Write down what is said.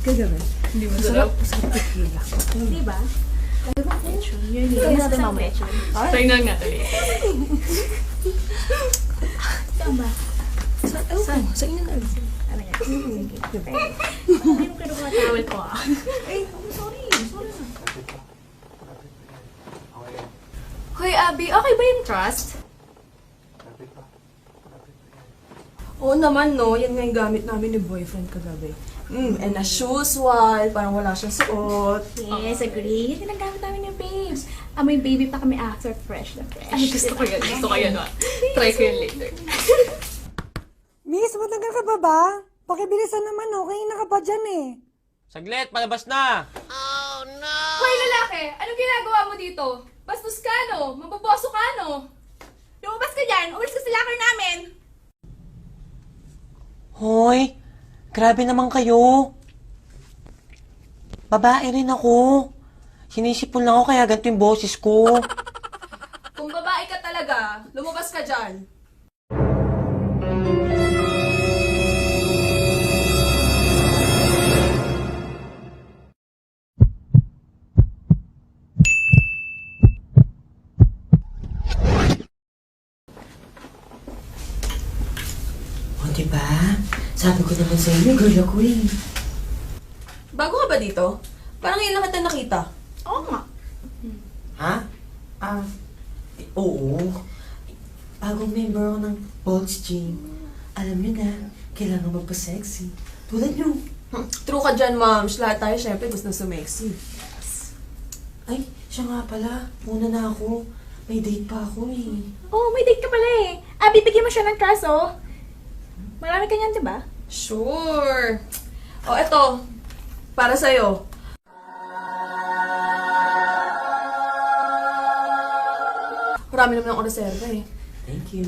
Kagabi. Hindi masarap. Masarap tequila. Diba? Yun, Try natin mamaya. Try na nga tuloy. Saan ba? Saan? Sa inyo na. Ano yan? Hindi mo kinuha towel ko ah. Ay, sorry. Sorry na. Hoy, Abby, okay ba yung trust? Oo naman, no. Yan nga yung gamit namin ni boyfriend kagabi. And as usual, parang wala siyang suot. Yes, agree. Yan yung gamit namin yung babes. May baby pa kami after fresh na fresh. Ay, gusto ko yan. Gusto ko yan, ma. Try ko yun later. Miss, matagal ka ba ba? Pakibilisan naman, okay na ka pa dyan eh. Saglit, palabas na! Hoy, lalaki! Anong ginagawa mo dito? Bastos ka, no? Mababoso ka, no? Lumabas ka dyan! Umalis ka sa locker namin! Hoy, grabe naman kayo. Babae rin ako. Sinisipon lang ako kaya ganito yung boses ko. Kung babae ka talaga, lumabas ka dyan. O, diba? Sabi ko naman sa inyo, girl ako eh. Bago ka ba dito? Parang ngayon lang kita nakita. Oo nga. Ha? Oo. Bagong member ako ng Pulse Gym. Alam niyo na, kailangan magpa-sexy. Tulad niyo. True ka dyan, moms. Lahat tayo syempre gusto na sumexy. Ay, siya nga pala. Muna na ako. May date pa ako eh. Oh, may date ka pala eh. Abby, bigyan mo siya ng trust, oh. Marami ka niyan, diba? Sure. O, eto. Para sa'yo. Marami naman ang reserva eh. Thank you.